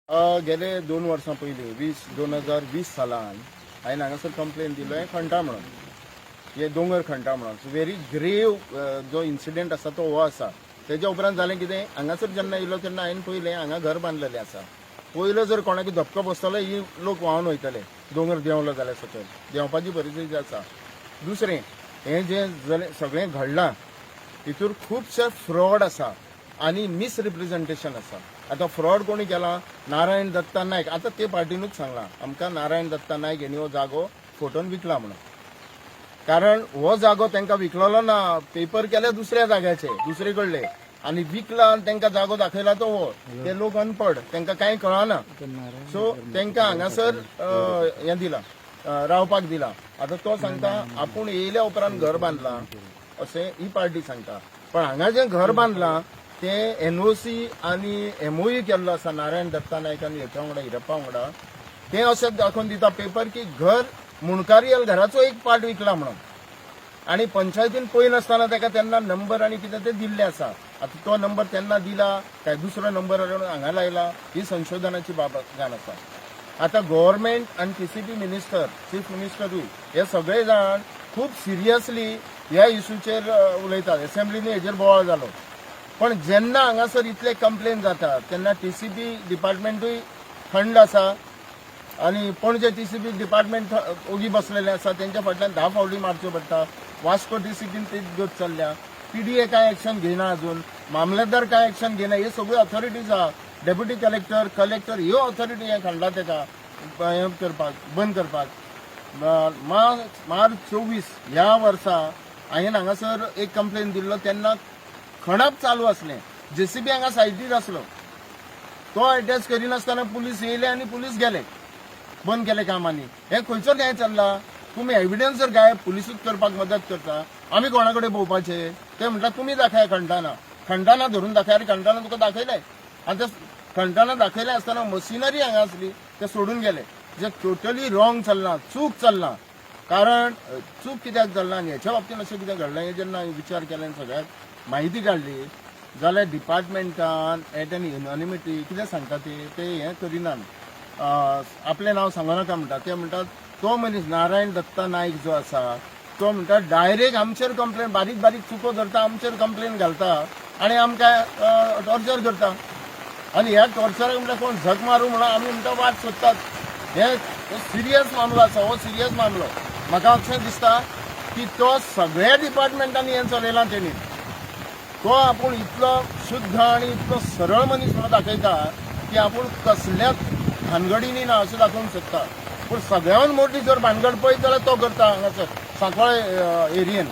गेले 2 वर्सां पयलीं 2020 सालान हांवें हांगासर कंप्लेन दिलोय खंटा म्हणून हे दोंगर खंटा म्हणून व्हेरी ग्रेव जो इन्सिडेंट आसा तो हो आसा. तेज्या उपरांत जालें कितें, हांगासर जेन्ना येयलो तेन्ना हांवें पयलें हांगा घर बांदलेलें आसा. पयलो जर कोणाक धपको बसतलो ही लोक व्हांवन वयतले दोंगर देंवलो जाल्यार सकयल देंवपाची परिस्थिती आसा. दुसरें हें जें सगळें घडलां हितूर खुबशे फ्रॉड आसा आनी मिसरिप्रेझेंटेशन आसा. आता फ्रॉड कोणी केला? नारायण दत्ता नायक. आता ते पार्टीनूच सांगला आमकां नारायण दत्ता नायक हेणी हो जागो फोटोन विकला म्हणून. कारण हो जागो तांकां विकलेलो ना, पेपर केले दुसऱ्या जाग्याचे दुसरे कडले आनी विकला आनी तांकां जागो दाखयला तो हो. ते लोक अनपड, तांकां कांय कळना. सो तांकां हांगासर हें दिलां, रावपाक दिलां. आता तो सांगता आपूण येयल्या उपरांत घर बांदलां अशें ही पार्टी सांगता. पण हांगा जें घर बांदलां ते एनओसी आणि एमओयू केल्लो आसा नारायण दत्ता नायक आनी हेच्या वांगडा हिरप्पा वांगडा. ते अशें दाखोवन दिता पेपर की घर मुणकारियल घराचो एक पार्ट विकला म्हणून. आनी पंचायतीन पळय नासतना ताका तेन्ना नंबर आनी कितें ते दिल्ले आसा. आतां तो नंबर तेन्ना दिला काय दुसरो नंबर हांगा लायला ही संशोधनाची बाबत जाण आसा. आता गव्हर्नमेंट आनी टीसीपी मिनिस्टर, चीफ मिनिस्टरूय हे सगळे जाण खूब सिरियसली ह्या इश्यूचेर उलयतात. असेंब्लीनी हेजेर बोवाळ जालो. पण जेन्ना हांगासर इतले कंप्लेन जाता तेन्ना टीसीपी डिपार्टमेंटूय थंड आसा आनी पणजे टीसीपी डिपार्टमेंट ओगी बसलेले आसा. तेंच्या फाटल्यान 10 फावटी मारच्यो पडटा. वास्को टीसीपीन तेच गत चल्ल्या. पीडीए काय एक्शन घेयना अजून, मामलेदार काय एक्शन घेयना. हे सगळ्यो ऑथॉरिटीज आहा. डेप्युटी कलेक्टर ह्यो ऑथॉरिटी हे खणला तेका हें करपाक, बंद करपाक. मार्च 24 ह्या वर्सा हांवें हांगासर एक कंप्लेन दिल्लो. तेन्ना खणप चालू असलें. जेसीबी हांगा सायटीर आसलो. तो अटॅच करिनासतना पुलीस येयले आनी पुलीस गेले, बंद केले कामांनी. हे खंयचो न्याय चल्ला? तुम्ही एविडन्स जर गायब पुलिसूच करपाक मदत करता, आमी कोणा कडेन भोंवपाचे? ते म्हणटा तुमी दाखया खंटाना धरून दाखया. अरे खंटाना तुका दाखयले आनी ते खंटाना दाखयले आसतना मशिनरी हांगा आसली ते सोडून गेले. जे टोटली रॉंग चल्लां, चूक चल्लां. कारण चूक कित्याक चल्लां आनी हेच्या बाबतींत अशें कितें घडलें हे जेन्ना विचार केले सगळ्याक माहिती काढली जाल्यार डिपार्टमेंटान एट एन युनॉनिमिटी कितें सांगता ते हें करिनात. आपलें नांव सांगो नाका म्हणटा. ते म्हणटात तो मनीस नारायण दत्ता नायक जो आसा तो म्हणटा डायरेक्ट आमचेर कंप्लेन, बारीक बारीक चुको धरता, आमचेर कंप्लेन घालता आनी आमकां टॉर्चर करता. आनी ह्या टॉर्चराक म्हणटा कोण झक मारूं म्हणून आमी म्हणटा वाट सोदतात. हे सिरियस मामलो आसा. हो सिरियस मामलो. म्हाका अशें दिसता की तो सगळ्या डिपार्टमेंटांनी हें चलयलां तेणी. तो आपूण इतलो शुद्ध आणि इतलो सरळ मनीस म्हणून दाखयता की आपूण कसल्याच भानगडींनी ना अशें दाखोवंक सोदता. पूण सगळ्यान मोठी जर भानगड पळयत जाल्यार तो करता. हांगासर सांकवाळे एरियेन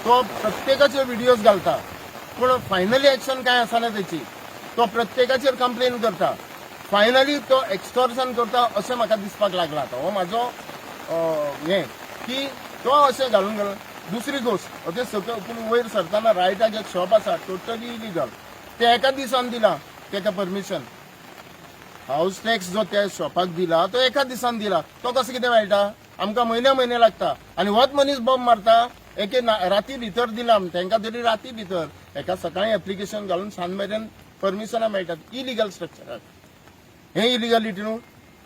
तो प्रत्येकाचे व्हिडियोज घालता. पूण फायनली एक्शन काय आसना तेची. तो प्रत्येकाचेर कंप्लेन करता. फायनली तो एक्सटॉर्शन करता अशें म्हाका दिसपाक लागला. आतां हो म्हाजो हें की तो अशें घालून गेलो. दुसरी गोष्ट ते सकयल पूण वयर सरतना रायटाक एक शॉप आसा टोटली इलिगल. ते एका दिसान दिला तेका परमिशन. हाऊस टॅक्स जो त्या शॉपाक दिला तो एका दिसान दिला. तो कसो कितें मेळटा? आमकां म्हयने लागता. आनी होच मनीस बॉम्ब मारता. एके राती भितर दिला तांकां तरी राती भितर. एका सकाळी एप्लिकेशन घालून सांज मेरेन परमिशनां मेळटात. इलिगल स्ट्रक्चराक हे इलिगलिटी न्हू.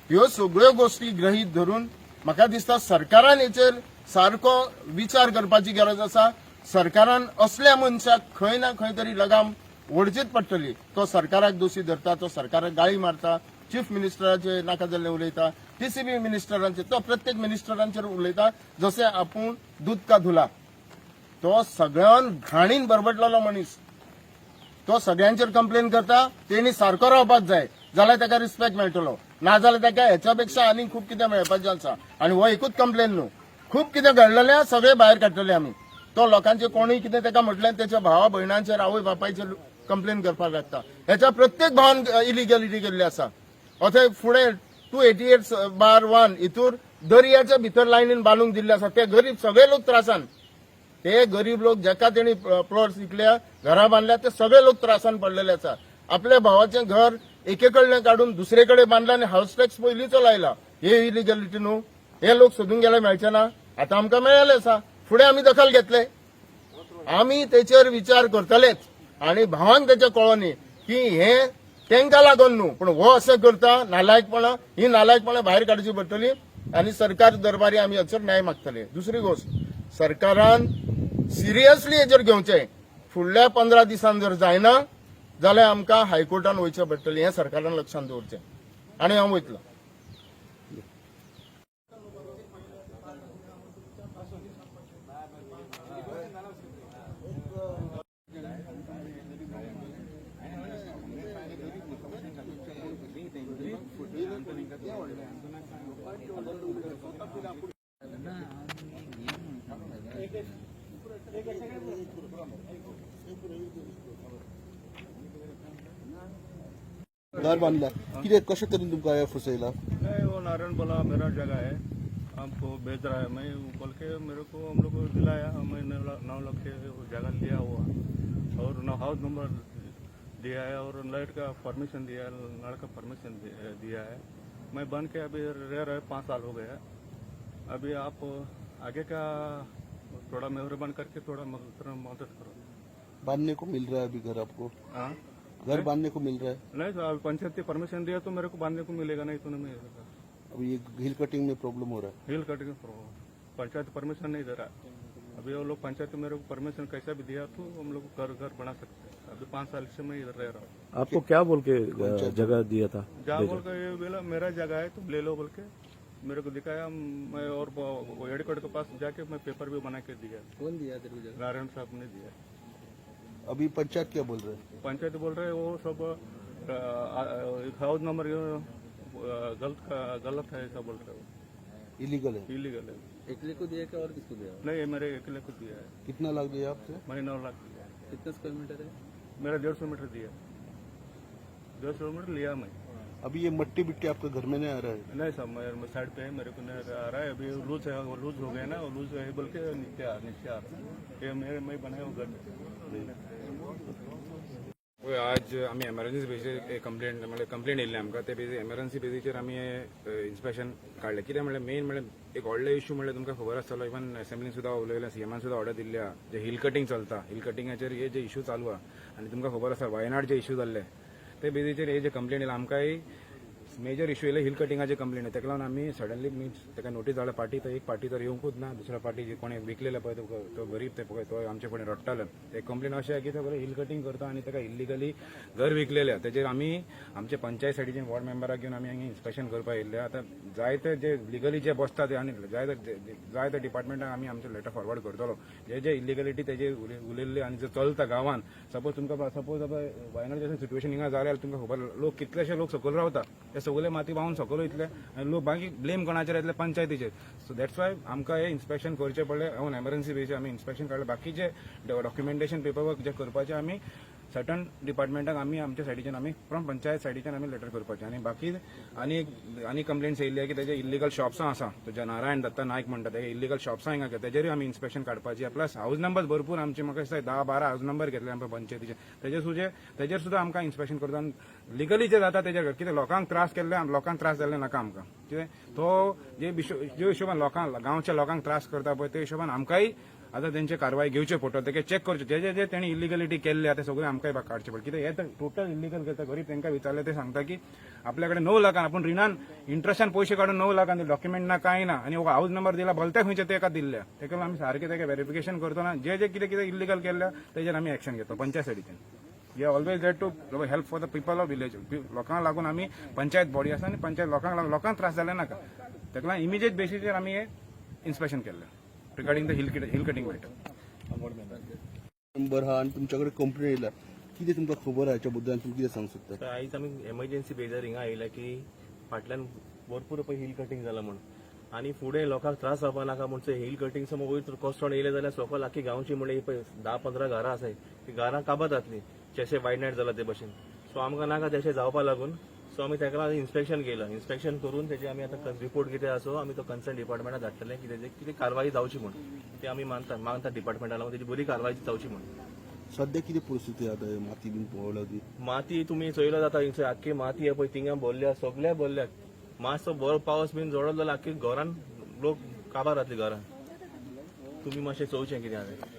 ह्यो सगळ्यो गोश्टी ग्रहीत धरून म्हाका दिसता सरकारान हेचेर सारको विचार करपाची गरज आसा. सरकारान असल्या मनशाक खंय ना खंय तरी लगाम ओडचीच पडटली. तो सरकाराक दोशी धरता, तो सरकाराक गाळी मारता, चीफ मिनिस्टराचे नाका जाल्ले उलयता, टीसीबी मिनिस्टरांचेर, तो प्रत्येक मिनिस्टरांचेर उलयता जशें आपूण दूध का धुला. तो सगळ्यान घाणीन बरबटलेलो मनीस. तो सगळ्यांचेर कंप्लेन करता. तेणी सारको रावपाक जाय जाल्यार ताका रिस्पेक्ट मेळटलो. नाजाल्यार ताका हेच्या पेक्षा आनी खूब कितें मेळपाचें आसा. आनी हो एकूच कंप्लेन न्हू, खूब कितें घडलेलें सगळे भायर काडटले आमी. तो लोकांचे कोणूय कितें ताका म्हटलें तेच्या भावा भयणांचेर आवय बापायचेर कंप्लेन करपाक लागता. हेच्या प्रत्येक भावान इलिगलिटी केल्ली आसा. अथंय फुडें 288/1 हितूर दर्याच्या भितर लायनीन बांदूंक दिल्ले आसा. ते गरीब सगळे लोक त्रासान. ते गरीब लोक जाका तेणी प्लॉट्स विकल्या, घरां बांदल्या, ते सगळे लोक त्रासान पडलेले आसा. आपल्या भावाचें घर एके कडल्यान काडून दुसरे कडेन बांदलां आनी हाऊस टॅक्स पयलींचो लायला. हे इलिगलिटी न्हू. हे लोक सोदून गेले मेळचे ना. आतां आमकां मेळ्ळें आसा. फुडें आमी दखल घेतले. आमी तेचेर विचार करतलेच. आनी भावांक तेचे कळोनी की हे तांकां लागून न्हू, पूण हो असं करता नालायकपणां, ही नालायकपणां भायर काडची पडटली आनी सरकार दरबारी आमी हाचेर न्याय मागतले. दुसरी गोष्ट, सरकारान सिरियसली हेचेर घेवचें. फुडल्या 15 दिसान जर जायना जाल्यार आमकां हायकोर्टान वयचें पडटलें. हें सरकारान लक्षांत दवरचें आनी हांव वयतलो. घर बांधला किती कशा तरी तुमका हे फसयला? नहीं, वो नारायण बोला मेरा जगह है, हमको बेच रहा है। मैं बोल के मेरे को हम लोग को दिलाया, मैं 9 लाख के जगह लिया हुआ और हाउस नंबर दिया है और लाइट का परमिशन दिया है, नल का परमिशन दिया है। मैं बन के अभी रह रहे 5 साल हो गया। अभी आप आगे का थोड़ा मेहरबान करके थोड़ा मदद करो। बांधने को मिल रहा है अभी घर आपको? हाँ, घर बांधने को मिल रहा है? नहीं सर, अभी पंचायत की परमिशन दिया तो मेरे को बांधने को मिलेगा, नहीं तो नहीं। अभी ये हिल कटिंग में प्रॉब्लम हो रहा है। हिल कटिंग पंचायत परमिशन नहीं दे रहा। अभी वो लोग पंचायत मेरे को परमिशन कैसा भी दिया तो हम लोग घर बना सकते हैं। अभी 5 साल से मैं इधर रह रहा हूँ। आपको क्या बोल के जगह दिया था? जहाँ बोल के ये बोला मेरा जगह है तुम ले लो बोल के मेरे को दिखाया। मैं और एडवोकेट के पास जाके मैं पेपर भी बना के दिया। कौन दिया तेरे को जगह? नारायण साहब ने दिया। अभी पंचायत क्या बोल रहे हैं? पंचायत बोल रहे वो सब हाउस नंबर गलत है ऐसा बोल रहे हो, इलीगल है? इलीगल है। एकले को दिया क्या और किसको दिया? नहीं, मेरे अकेले को दिया है। कितना लाख दिया आपसे? मैंने 9 लाख दिया। कितना स्क्वायर मीटर है? मेरा 150 मीटर दिया, 150 मीटर लिया मैं। अभी ये मट्टी बिट्टी आपके घर में नहीं आ रहा है? नहीं सर, मैं साइड पे है, मेरे को नहीं आ रहा है। अभी लूज है, वो लूज हो गया ना, वो लूज है बोल के नीचे आ रहा है। ये मेरे मैं बनाया हुआ घर। आज आम्ही एमर्जन्सी बेसीचेर कंप्लेंट येयल्ली आमकां ते बेसी एमर्जन्सी बेसीचेर आमी इन्स्पेक्शन काडलें. कित्याक म्हणल्यार मेन म्हणल्यार एक व्हडलो इश्यू म्हणल्यार तुमकां खबर आसतलो, इवन असेंब्लीन सुद्दां उलयलें, सीएमान सुद्दां ऑर्डर दिल्ली आहा. जे हिल कटिंग चलता, हिल कटिंगाचेर हे जे इश्यू चालू आहा आनी तुमकां खबर आसा वायनाड जे इश्यू जाल्ले ते बेसीचेर हे जे कंप्लेंट येयला आमकांय मेजर इश्यू येयले हिल कटिंगाचे कंप्लेंट आहे. ताका लागून आम्ही सडनली मीन्स ताका नोटीस धाडल्या. पार्टी तर एक पार्टी तर येवंकूच ना, दुसऱ्या पार्टी जे कोणी विकलेले पळय तो गरीब ते पळय तो आमचे कोणी रडटालो. ते कंप्लेंट अशें आहे की तो हिल कटिंग करता आणि ताका इलिगली घर विकलेले. तेजेर आमी आमचे पंचायत सायडीचे वॉर्ड मेंबराक घेवन आमी हांगा इन्स्पेक्शन करपाक येयल्ले. आता जायते जे लिगली जे बसता ते आनी जायते डिपार्टमेंटाक आमी आमचे लेटर फॉरवर्ड करतलो. जे जे इलिगलिटी तेजे उलयल्ले आनी जे चलता गांवांत. सपोज तुमकां सपोज वायनाड जशें सिट्युएशन हिंगा जाल्यार तुमकां खबर लोक कितलेशे लोक सकयल रावता, ते सगळे माती व्हांवन सकयल वयतले आनी लोक बाकी ब्लेम कोणाचेर येतले? पंचायतीचेर. सो दॅट्स वाय आमकां हे इन्स्पेक्शन करचें पडलें. ऑन एमर्जन्सी बेसीस आमी इन्स्पेक्शन काडलें. बाकीचे डॉक्युमेंटेशन पेपरवर्क जे करपाचें आमी सर्टन डिपार्टमेंटाक आमी आमच्या सायडीच्यान आमी फ्रॉम पंचायत सायडीच्यान आमी लेटर करपाचें. आनी बाकी आनी कंप्लेंट्स येयल्ली की तेजे इलिगल शॉप्सां आसा, जे नारायण दत्ता नायक म्हणटा ते इलिगल शॉप्सां हिंगा तेजेरूय आमी इन्स्पेक्शन काडपाची. प्लस हाऊस नंबर भरपूर आमचे म्हाका दिसता 10-12 हाऊस नंबर घेतले आमच्या पंचायतीचे. तेजेर सुद्दां आमकां इन्स्पेक्शन करता. लिगली जे जाता तेजेर कितें लोकांक त्रास केल्ले, लोकांक त्रास जाल्ले नाका आमकां. कितें तो जे हिशोबान लोकांक गांवच्या लोकांक त्रास करता पळय ते हिशोबान आमकांय आता त्यांचे कारवाई घेवचे पडटले. तेका चेक करचे जे जे त्यांनी इलिगलिटी केल्ले ते सगळे आमकांय काडचे पडटले. कित्याक हे तर टोटल इलिगल करता. गरीब तांकां विचारले ते सांगता की आपल्याकडे 9 लाखान आपण रिणान इंटरेस्टान पैसे काढून 9 लाखान डॉक्युमेंट ना काय ना आणि हाऊस नंबर दिला भलत्या खंयचे तेका दिल्ल्या. तेका आमी सारखे तेका व्हेरिफिकेशन करतना जे जे कितें कितें इलिगल केल्ल्या तेजेर आमी एक्शन घेतो पंचायत सायडीच्यान. We are always that to help for the people of village. लोकांक लागून आमी पंचायत बॉडी आसा आनी पंचायत लोकांक त्रास जाले नाका. तेका लागून इमिजिएट बेसिसचेर आमी हे इन्स्पेक्शन केल्लें regarding the hill cutting matter. Number हा आणि तुमच्याकडे कंप्लेंट येयला, कितें तुमकां खबर आहा हेच्या बद्दल तुम्ही कितें सांगू शकता? आयज आमी एमर्जन्सी बेजार हिंगा आयल्या की फाटल्यान भरपूर पळय हिल कटिंग जाला म्हण आनी फुडें लोकांक त्रास जावपा नाका म्हणचे हिल कटिंग समज वयर कोसळून येयले जाल्यार सकयल आख्खी गांवची म्हणजे पळय 10-15 घरां आसाय ती घरां काबात जातली जशें वायनाड जाला ते भशेन. सो आमकां नाका तशें जावपा लागून सो आमी ताका लागून इन्स्पेक्शन केलं. इन्स्पेक्शन करून तेजे आमी आतां रिपोर्ट कितें आसो आमी तो कन्सर्न डिपार्टमेंटाक धाडटले की तेजे कितें कारवाई जावची म्हण ते आमी मागता डिपार्टमेंटा लागून तेजी बरी कारवाई जावची म्हण. सध्या किती परिस्थिती आता माती बीन पोवला ती? माती तुम्ही चोयलो जाता हिंगसर आख्खी माती आहे पळय थिंगा भरल्या सगळ्या भरल्या. मातसो बरो पावस बीन जोडलो जाल्यार आख्खी घरान लोक काबार जातली घरान. तुम्ही मातशें चोवचें कितें आहा.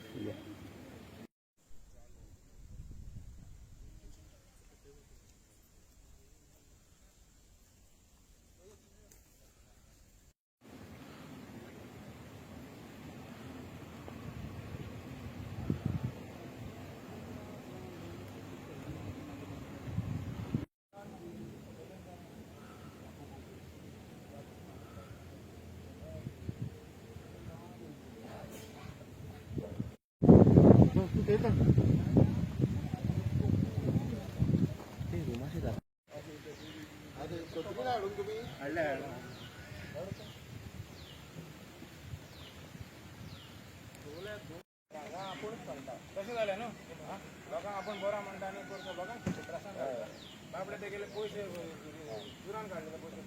तसं झालं ना लोकांक आपण बरा म्हणता आणि करतो लोकांक त्रासान घालता बापडे ते गेले पैसे दुरान काढलेले पैसे